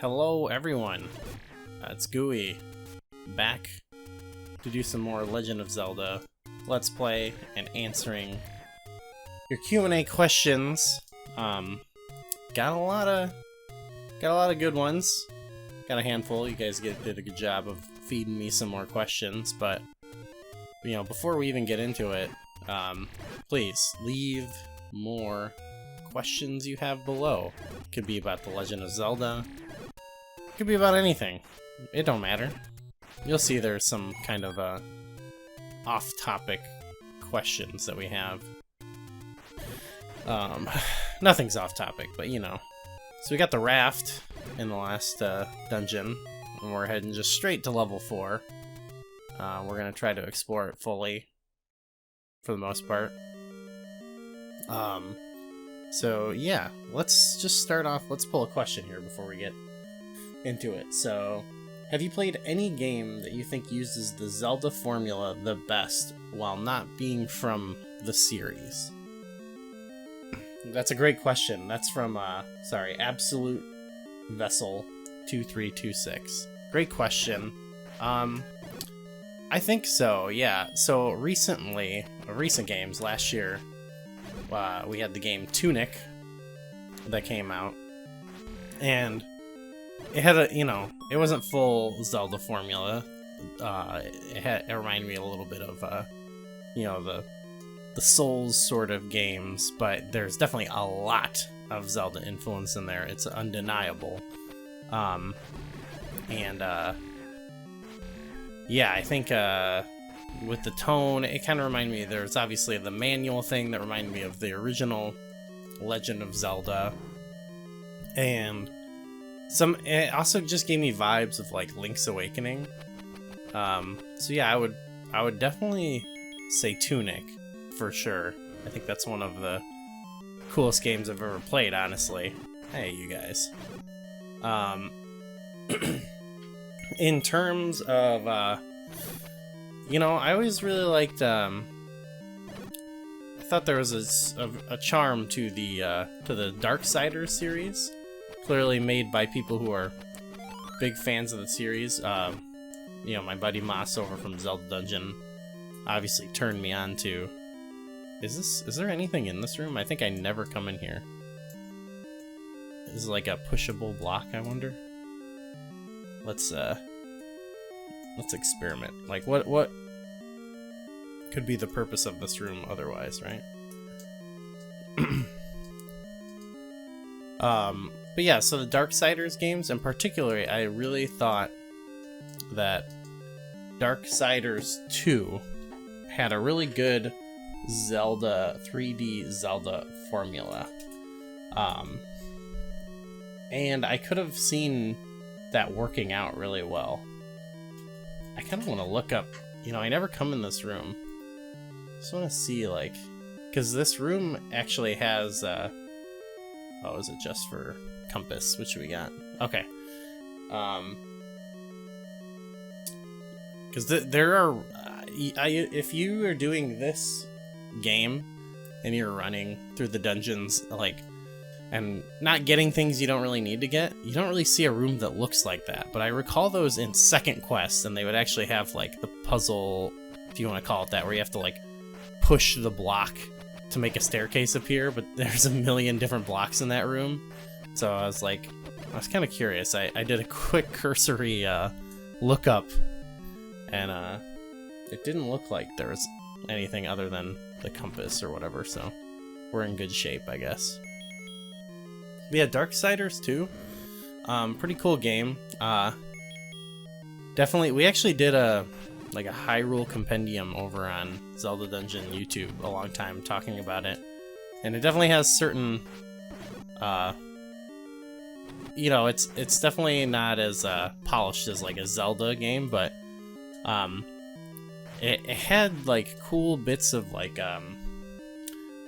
Hello everyone, it's Gooey, back to do some more Legend of Zelda Let's Play and answering your Q&A questions. Got a lot of good ones, got a handful. You guys did a good job of feeding me some more questions, but you know, before we even get into it, please leave more questions you have below. It could be about the Legend of Zelda. Could be about anything. It don't matter. You'll see there's some kind of off-topic questions that we have. Nothing's off-topic, but you know. So we got the raft in the last dungeon, and we're heading just straight to level 4. We're gonna try to explore it fully, for the most part. So yeah, let's just start off. Let's pull a question here before we get into it. So, have you played any game that you think uses the Zelda formula the best while not being from the series? That's a great question. That's from Absolute Vessel 2326. Great question. I think so, yeah. So recently, recent games, last year, we had the game Tunic that came out, and it had a, you know, it wasn't full Zelda formula. It reminded me a little bit of, you know, the Souls sort of games, but there's definitely a lot of Zelda influence in there. It's undeniable. Yeah, I think with the tone, it kind of reminded me. There's obviously the manual thing that reminded me of the original Legend of Zelda, and it also just gave me vibes of like Link's Awakening. So yeah, I would definitely say Tunic for sure. I think that's one of the coolest games I've ever played, honestly. Hey, you guys. In terms of you know, I always really liked I thought there was a charm to the Darksiders series, clearly made by people who are big fans of the series. You know, my buddy Moss over from Zelda Dungeon obviously turned me on to. Is there anything in this room? I think I never come in here. Is it like a pushable block, I wonder? Let's experiment. Like, what could be the purpose of this room otherwise, right? But yeah, so the Darksiders games in particular, I really thought that Darksiders 2 had a really good Zelda 3D Zelda formula. And I could have seen that working out really well. I kind of want to look up, you know, I never come in this room. Just want to see, like, because this room actually has, oh, is it just for compass? Which we got? Okay. Because there are, if you are doing this game and you're running through the dungeons, like, and not getting things you don't really need to get, you don't really see a room that looks like that. But I recall those in Second Quest, and they would actually have, like, the puzzle, if you want to call it that, where you have to, like, push the block to make a staircase appear, but there's a million different blocks in that room. So I was kind of curious. I did a quick cursory look up, and it didn't look like there was anything other than the compass or whatever, so we're in good shape, I guess. But yeah, Darksiders 2, pretty cool game. Definitely, we actually did a Hyrule compendium over on Zelda Dungeon YouTube a long time talking about it, and it definitely has certain, you know, it's definitely not as polished as like a Zelda game, but it had like cool bits of like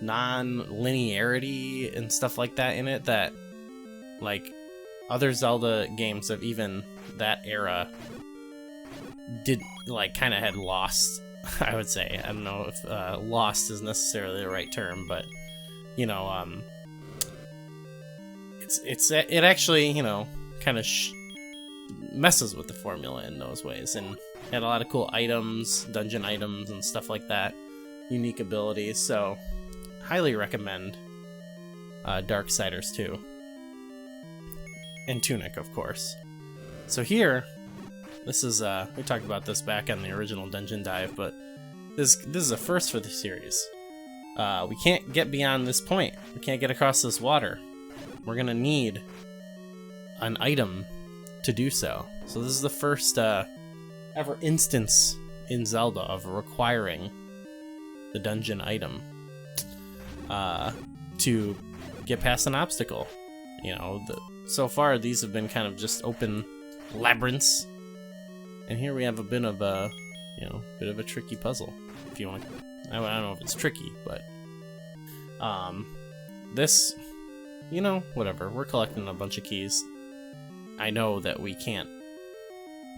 non-linearity and stuff like that in it that like other Zelda games of even that era did, like, kind of had lost. I would say, I don't know if lost is necessarily the right term, but you know, it actually, you know, kind of messes with the formula in those ways, and had a lot of cool items, dungeon items and stuff like that, unique abilities. So highly recommend Darksiders 2 and Tunic, of course. So here, this is we talked about this back on the original Dungeon Dive, but this is a first for the series. We can't get beyond this point. We can't get across this water. We're gonna need an item to do so. So this is the first ever instance in Zelda of requiring the dungeon item to get past an obstacle. You know, so far these have been kind of just open labyrinths, and here we have a bit of a, bit of a tricky puzzle. If you want, I don't know if it's tricky, but this, whatever. We're collecting a bunch of keys. I know that we can't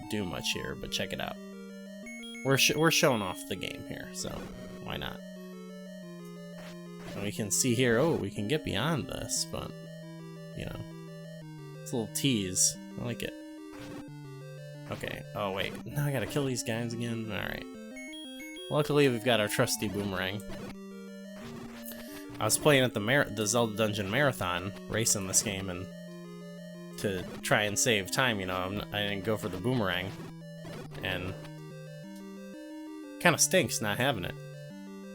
do much here, but check it out. We're showing off the game here, so why not? And we can see here, oh, we can get beyond this, but, it's a little tease. I like it. Okay, oh wait, now I gotta kill these guys again? Alright. Luckily, we've got our trusty boomerang. I was playing at the Zelda Dungeon Marathon, racing this game, and to try and save time, I didn't go for the boomerang, and kind of stinks not having it.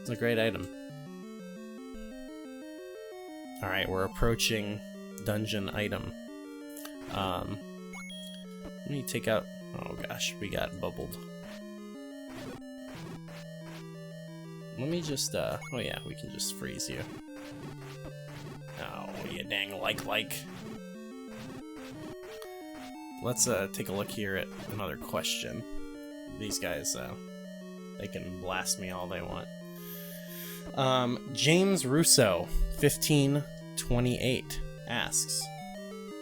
It's a great item. Alright, we're approaching dungeon item. Let me take out... Oh gosh, we got bubbled. Let me just, oh yeah, we can just freeze you. Oh, you dang like. Let's take a look here at another question. These guys, they can blast me all they want. James Russo, 1528, asks,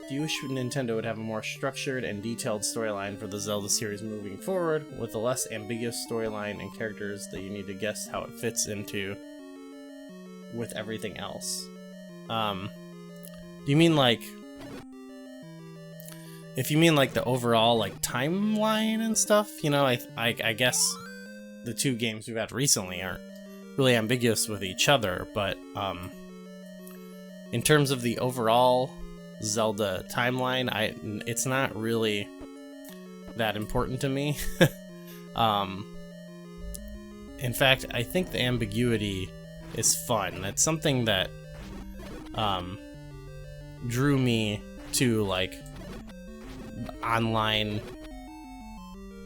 do you wish Nintendo would have a more structured and detailed storyline for the Zelda series moving forward, with a less ambiguous storyline and characters that you need to guess how it fits into with everything else? Do you mean like... If you mean like the overall like timeline and stuff, I guess the two games we've had recently aren't really ambiguous with each other, but in terms of the overall Zelda timeline, it's not really that important to me. In fact, I think the ambiguity is fun. It's something that drew me to like online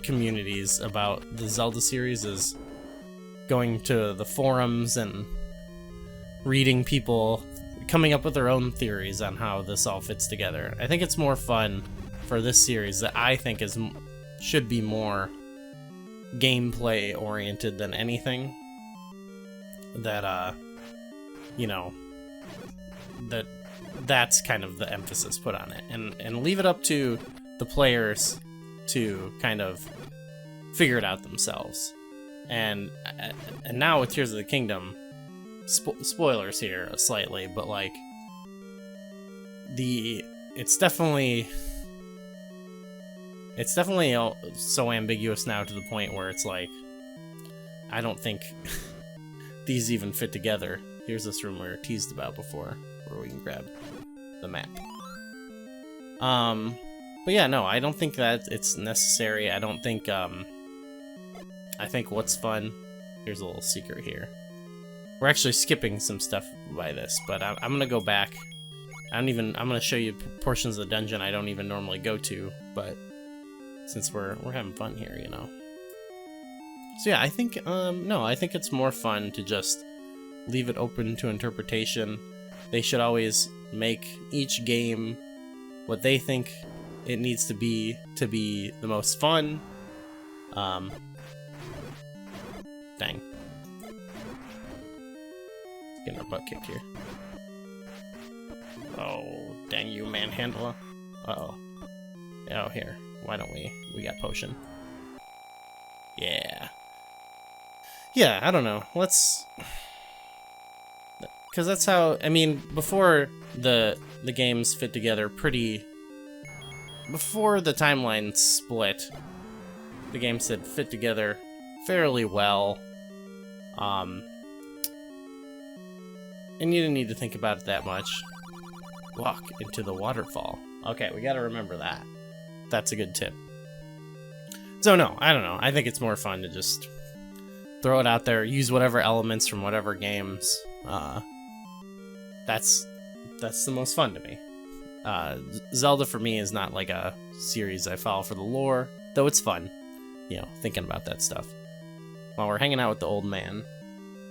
communities about the Zelda series, is going to the forums and reading people coming up with their own theories on how this all fits together. I think it's more fun for this series that I think should be more gameplay oriented than anything. That that's kind of the emphasis put on it, and leave it up to the players to kind of figure it out themselves. And now with Tears of the Kingdom, spoilers here slightly, but like it's definitely so ambiguous now to the point where it's like, I don't think these even fit together. Here's this room we were teased about before, where we can grab the map. But yeah, no, I don't think that it's necessary. I don't think, I think what's fun, here's a little secret here. We're actually skipping some stuff by this, but I'm gonna go back. I'm gonna show you portions of the dungeon I don't even normally go to, but since we're having fun here, So yeah, I think, no, I think it's more fun to just leave it open to interpretation. They should always make each game what they think it needs to be the most fun. Dang. Getting our butt kicked here. Oh, dang you, manhandler. Uh-oh. Oh, here. Why don't we got potion. Yeah. Yeah, I don't know. Let's... Because that's how... I mean, before the games fit together pretty before the timeline split, the games had fit together fairly well. And you didn't need to think about it that much. Walk into the waterfall. Okay, we gotta remember that. That's a good tip. So no, I don't know. I think it's more fun to just throw it out there, use whatever elements from whatever games. That's the most fun to me. Zelda for me is not like a series I follow for the lore, though it's fun, you know, thinking about that stuff. While we're hanging out with the old man,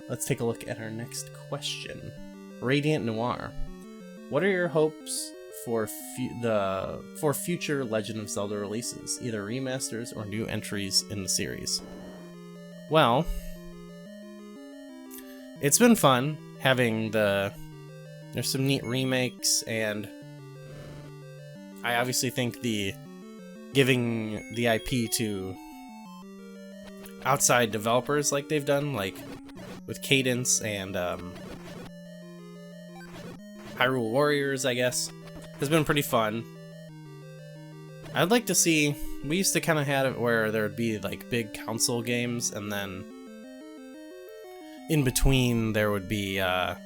let's take a look at our next question. Radiant Noir. What are your hopes for future Legend of Zelda releases, either remasters or new entries in the series? Well, it's been fun having there's some neat remakes, and I obviously think giving the IP to outside developers like they've done, like with Cadence and Hyrule Warriors, I guess, has been pretty fun. I'd like to see, we used to kind of have it where there would be like big console games, and then in between there would be, oh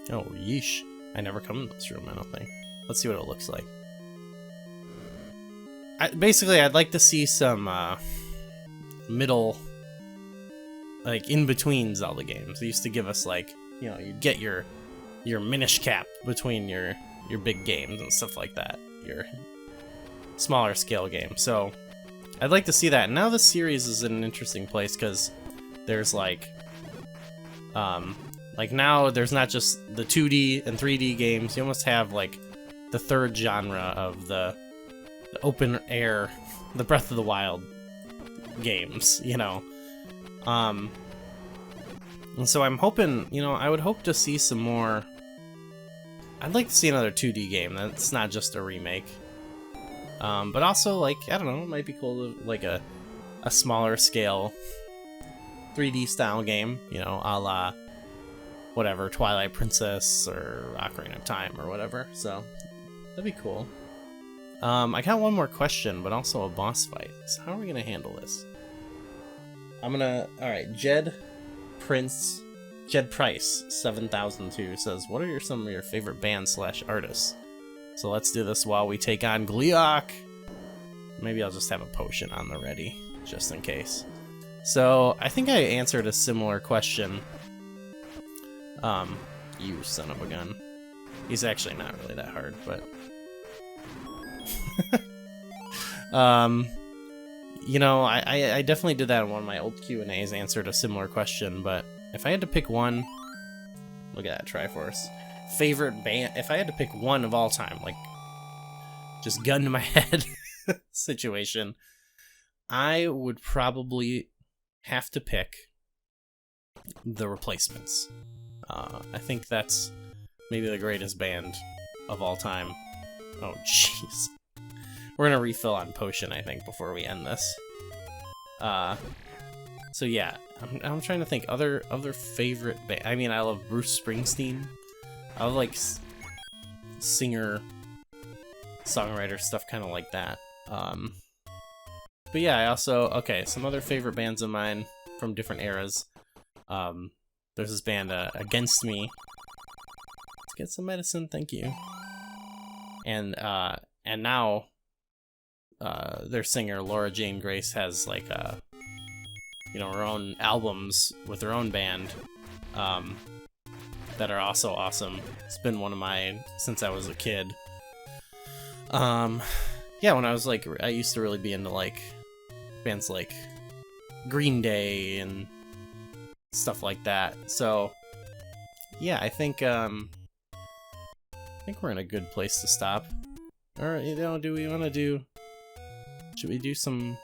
yeesh, I never come in this room, I don't think. Let's see what it looks like. Basically, I'd like to see some middle, like in between Zelda games. They used to give us like, you know, you'd get your Minish Cap between your big games and stuff like that, your smaller scale game. So I'd like to see that. Now the series is in an interesting place because there's like now there's not just the 2D and 3D games. You almost have like the third genre of the open air, the Breath of the Wild games, you know. And so I'm hoping, you know, I would hope to see some more. I'd like to see another 2D game that's not just a remake. But also, like, I don't know, it might be cool to, like, a smaller scale 3D style game, you know, a la whatever, Twilight Princess or Ocarina of Time or whatever. So that'd be cool. I got one more question, but also a boss fight. So how are we gonna handle this? Alright, Jed Price 7002 says, what are some of your favorite bands / artists? So let's do this while we take on Gleeok. Maybe I'll just have a potion on the ready, just in case. So I think I answered a similar question. You son of a gun. He's actually not really that hard, but you know, I definitely did that in one of my old Q&As, answered a similar question, but if I had to pick one, look at that Triforce. Favorite band, if I had to pick one of all time, like, just gun to my head situation, I would probably have to pick The Replacements. I think that's maybe the greatest band of all time. Oh, jeez. We're gonna refill on potion, I think, before we end this. So yeah, I'm trying to think other favorite band. I mean, I love Bruce Springsteen. I love like singer, songwriter stuff, kind of like that. But yeah, I also some other favorite bands of mine from different eras. There's this band Against Me. Let's get some medicine, thank you. And now their singer Laura Jane Grace has like you know, her own albums with her own band that are also awesome. It's been one of mine since I was a kid. Yeah, when I was like, I used to really be into like bands like Green Day and stuff like that. So yeah, I think we're in a good place to stop. Or, you know, do we want to do? Should we do some?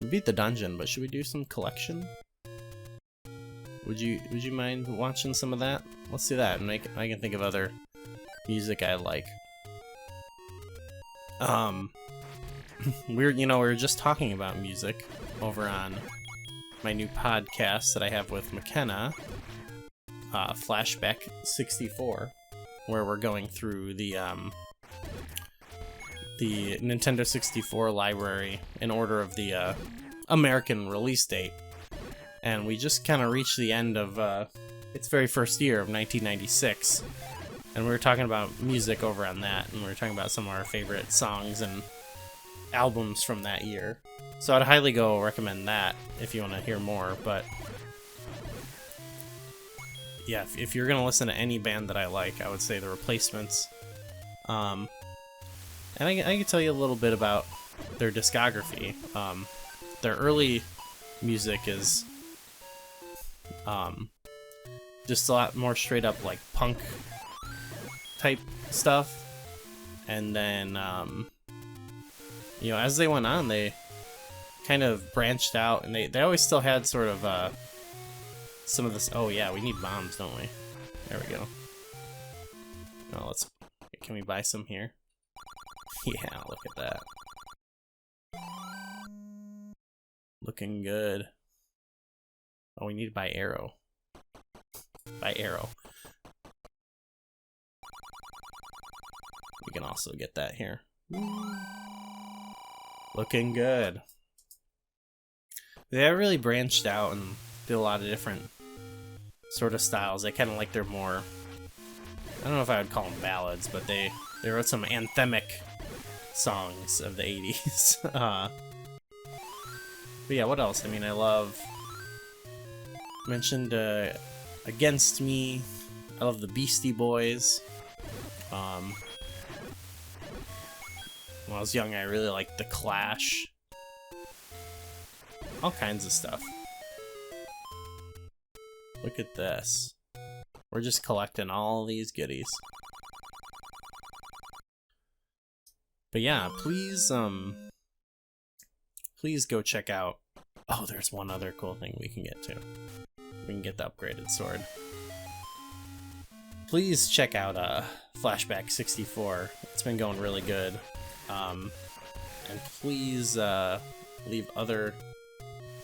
We beat the dungeon, but should we do some collection? Would you mind watching some of that? Let's do that, and I can think of other music I like. We were just talking about music over on my new podcast that I have with McKenna, Flashback 64, where we're going through the the Nintendo 64 library in order of the American release date. And we just kind of reached the end of its very first year of 1996. And we were talking about music over on that, and we were talking about some of our favorite songs and albums from that year. So I'd highly go recommend that if you want to hear more. But yeah, if you're gonna listen to any band that I like, I would say The Replacements. And I can tell you a little bit about their discography. Their early music is just a lot more straight up like punk type stuff, and then you know, as they went on, they kind of branched out, and they always still had sort of some of this. Oh yeah, we need bombs, don't we? There we go. Oh, can we buy some here? Yeah, look at that. Looking good. Oh, we need to buy arrow. Buy arrow. We can also get that here. Looking good. They really branched out and did a lot of different sort of styles. They kind of like their more, I don't know if I would call them ballads, but they wrote some anthemic songs of the 80s. But yeah, what else? I mean, mentioned Against Me. I love the Beastie Boys. When I was young, I really liked The Clash. All kinds of stuff. Look at this. We're just collecting all these goodies. But yeah, please go check out. Oh, there's one other cool thing we can get to. We can get the upgraded sword. Please check out Flashback 64. It's been going really good. And please leave other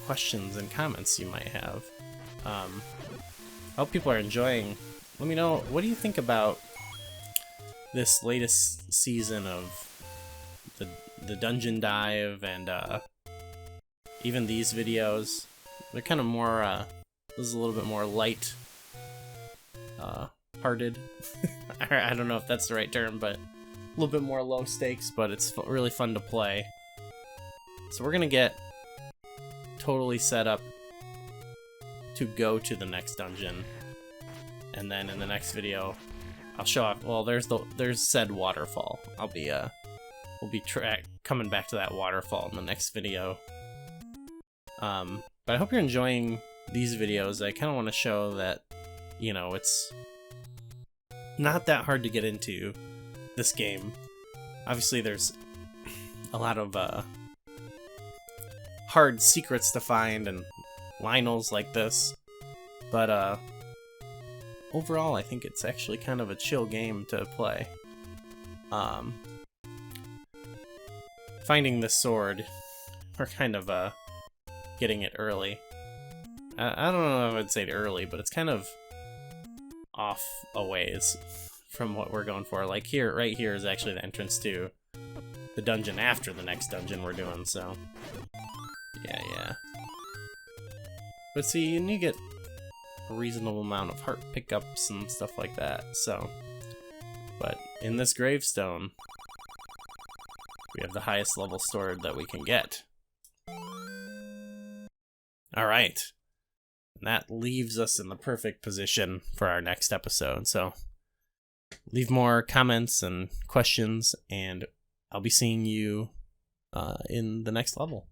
questions and comments you might have. I hope people are enjoying. Let me know, what do you think about this latest season of the dungeon dive, and even these videos? They're kind of more this is a little bit more light hearted. I don't know if that's the right term, but a little bit more low stakes, but it's really fun to play. So we're gonna get totally set up to go to the next dungeon, and then in the next video I'll show off. Well, there's said waterfall. We'll be coming back to that waterfall in the next video. But I hope you're enjoying these videos. I kind of want to show that, you know, it's not that hard to get into this game. Obviously there's a lot of hard secrets to find and Lionels like this, but overall I think it's actually kind of a chill game to play. Finding the sword, we're kind of getting it early. I don't know if I'd say early, but it's kind of off a ways from what we're going for. Like here, right here is actually the entrance to the dungeon after the next dungeon we're doing, so yeah. But see, and you get a reasonable amount of heart pickups and stuff like that, so. But in this gravestone, we have the highest level sword that we can get. Alright. And that leaves us in the perfect position for our next episode, so leave more comments and questions, and I'll be seeing you in the next level.